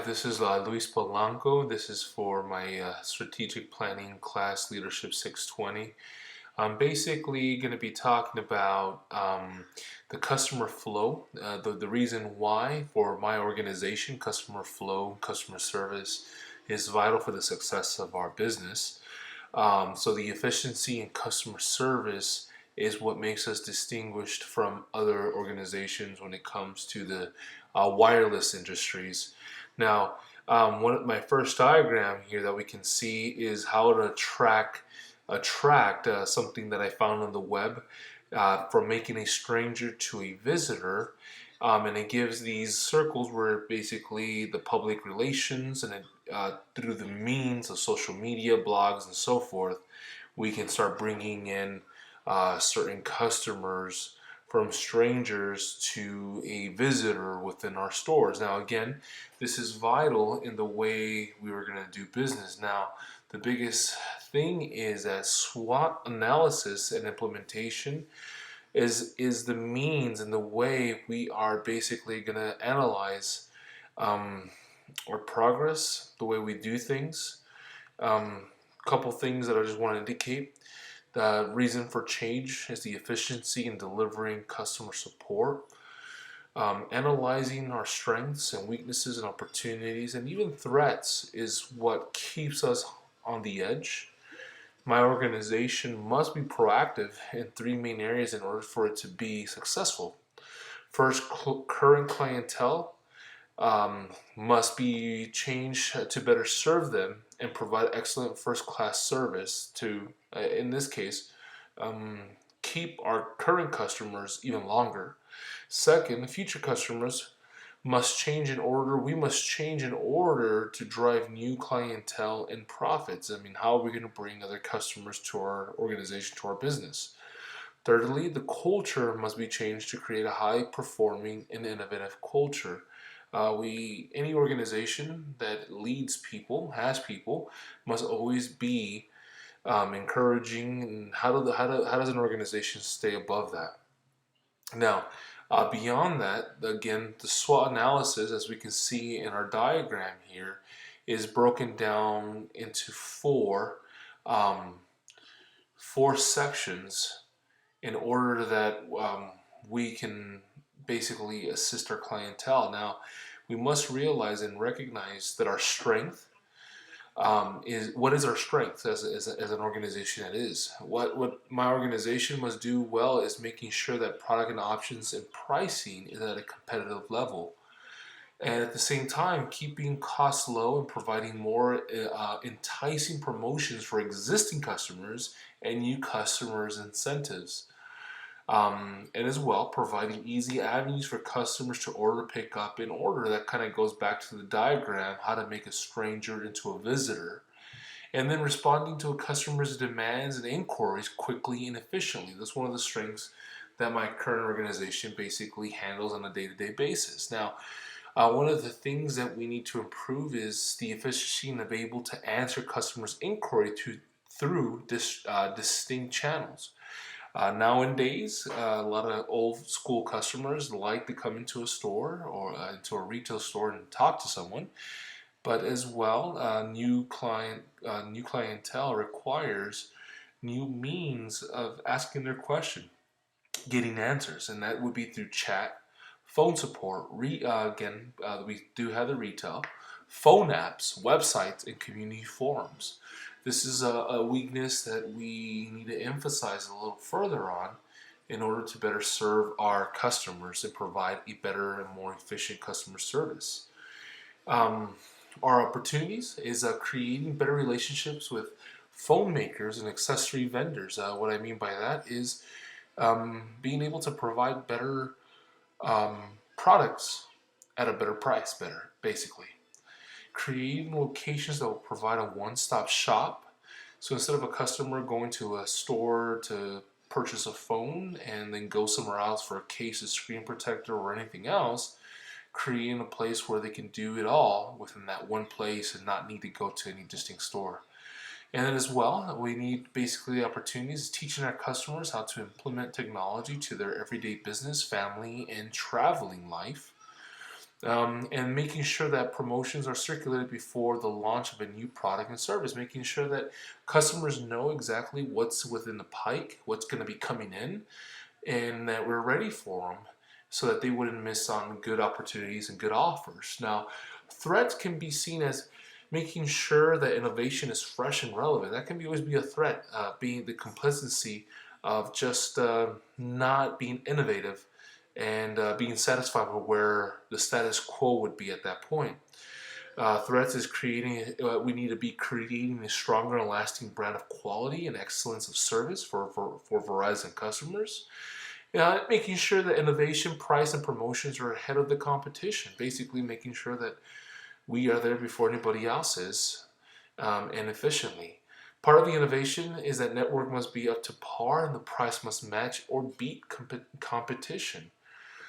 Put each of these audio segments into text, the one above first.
this is Luis Polanco. This is for my strategic planning class, Leadership 620. I'm basically going to be talking about the customer flow, the reason why for my organization, customer flow, customer service is vital for the success of our business. So the efficiency in customer service is what makes us distinguished from other organizations when it comes to the wireless industries. Now, one of my first diagram here that we can see is how to attract something that I found on the web from making a stranger to a visitor. And it gives these circles where basically the public relations and through the means of social media, blogs, and so forth, we can start bringing in certain customers from strangers to a visitor within our stores. Now, again, this is vital in the way we were going to do business. Now, the biggest thing is that SWOT analysis and implementation is the means and the way we are basically going to analyze our progress, the way we do things. Couple things that I just want to indicate. The reason for change is the efficiency in delivering customer support. Analyzing our strengths and weaknesses and opportunities and even threats is what keeps us on the edge. My organization must be proactive in three main areas in order for it to be successful. First, current clientele must be changed to better serve them and provide excellent first class service to, in this case, um, keep our current customers even longer. Second, future customers must change in order. We must change in order to drive new clientele and profits. I mean, how are we going to bring other customers to our organization, to our business? Thirdly, the culture must be changed to create a high performing and innovative culture. Any organization that leads people, has people, must always be encouraging. And how does an organization stay above that? Now, beyond that, again, the SWOT analysis, as we can see in our diagram here, is broken down into um, four sections in order that we can basically assist our clientele. Now, we must realize and recognize that our strength is what is our strength as an organization. That is what my organization must do well is making sure that product and options and pricing is at a competitive level, and at the same time keeping costs low and providing more enticing promotions for existing customers and new customers incentives, and as well providing easy avenues for customers to order, pick up, in order. That kind of goes back to the diagram, how to make a stranger into a visitor, and then responding to a customer's demands and inquiries quickly and efficiently. That's one of the strengths that my current organization basically handles on a day-to-day basis. Now, one of the things that we need to improve is the efficiency and be able to answer customers' inquiry through distinct channels. Nowadays, a lot of old school customers like to come into a store or into a retail store and talk to someone. But as well, new clientele requires new means of asking their question, getting answers, and that would be through chat, phone support. We do have the retail, phone apps, websites, and community forums. This is a weakness that we need to emphasize a little further on in order to better serve our customers and provide a better and more efficient customer service. Um, our opportunities is creating better relationships with phone makers and accessory vendors. What I mean by that is being able to provide better um, products at a better price, better, basically. Creating locations that will provide a one-stop shop. So instead of a customer going to a store to purchase a phone and then go somewhere else for a case, a screen protector, or anything else, creating a place where they can do it all within that one place and not need to go to any distinct store. And then as well, we need basically opportunities teaching our customers how to implement technology to their everyday business, family, and traveling life. and making sure that promotions are circulated before the launch of a new product and service, making sure that customers know exactly what's within the pike, what's going to be coming in, and that we're ready for them so that they wouldn't miss on good opportunities and good offers. Now, threats can be seen as making sure that innovation is fresh and relevant. That can always be a threat, being the complacency of just not being innovative and being satisfied with where the status quo would be at that point. Threats is we need to be creating a stronger and lasting brand of quality and excellence of service for Verizon customers. Making sure that innovation, price, and promotions are ahead of the competition. Basically, making sure that we are there before anybody else is, and efficiently. Part of the innovation is that network must be up to par and the price must match or beat competition.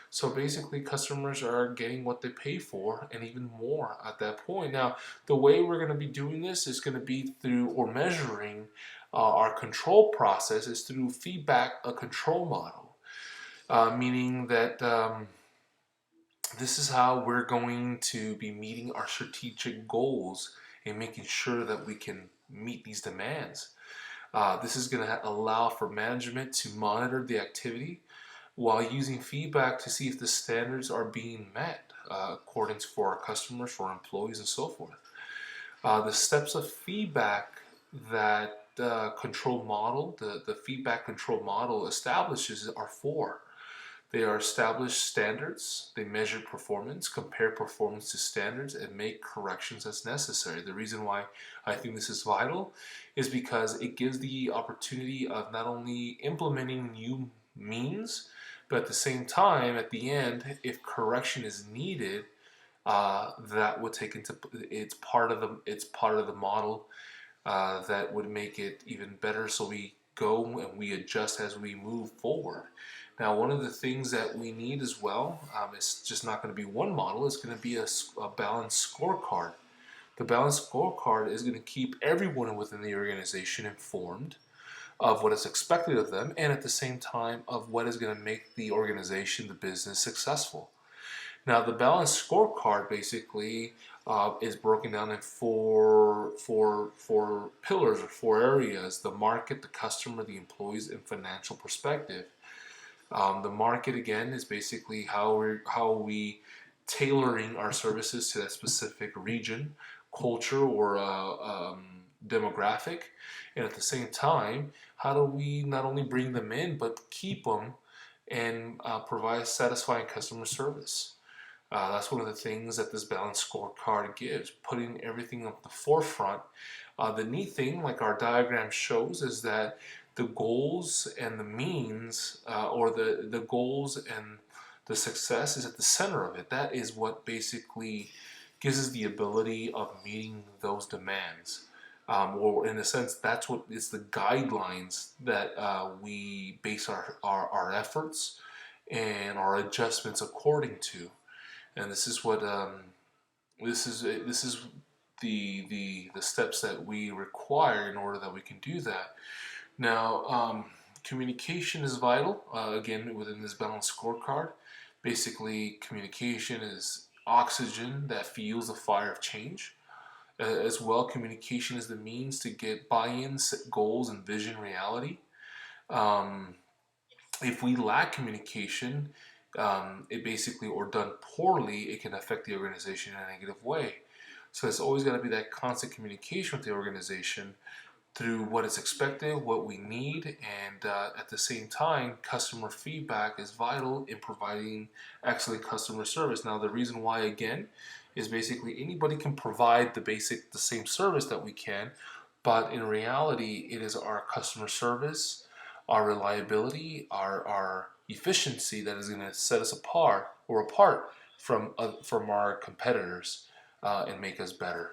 So basically, customers are getting what they pay for and even more at that point. Now, the way we're going to be doing this is going to be through, or measuring our control process is through feedback, a control model, meaning that this is how we're going to be meeting our strategic goals and making sure that we can meet these demands. This is going to allow for management to monitor the activity while using feedback to see if the standards are being met according to for our customers, for our employees, and so forth. The steps of feedback that the feedback control model establishes are four. They are established standards, they measure performance, compare performance to standards, and make corrections as necessary. The reason why I think this is vital is because it gives the opportunity of not only implementing new means, but at the same time, at the end, if correction is needed, that would take into it's part of the model that would make it even better. So we go and we adjust as we move forward. Now, one of the things that we need as well, it's just not going to be one model, it's going to be a balanced scorecard. The balanced scorecard is going to keep everyone within the organization informed of what is expected of them and at the same time of what is going to make the organization, the business successful. Now, the balanced scorecard basically is broken down in four pillars or four areas: the market, the customer, the employees, and financial perspective. The market again is basically how we tailoring our services to that specific region, culture, or demographic, and at the same time, how do we not only bring them in but keep them and provide satisfying customer service. That's one of the things that this balanced scorecard gives, putting everything at the forefront. The neat thing, like our diagram shows, is that the goals and the means, or the goals and the success is at the center of it. That is what basically gives us the ability of meeting those demands. Or in a sense, that's what is the guidelines that we base our efforts and our adjustments according to. And this is what this is the steps that we require in order that we can do that. Now, communication is vital. Again, within this balanced scorecard, basically communication is oxygen that fuels the fire of change. As well, communication is the means to get buy-in, set goals, and vision reality. Um, if we lack communication, it basically, or done poorly, it can affect the organization in a negative way. So it's always got to be that constant communication with the organization through what is expected, what we need, and at the same time, customer feedback is vital in providing excellent customer service. Now, the reason why, again, is basically anybody can provide the same service that we can, but in reality, it is our customer service, our reliability, our efficiency that is going to set us apart from our competitors and make us better.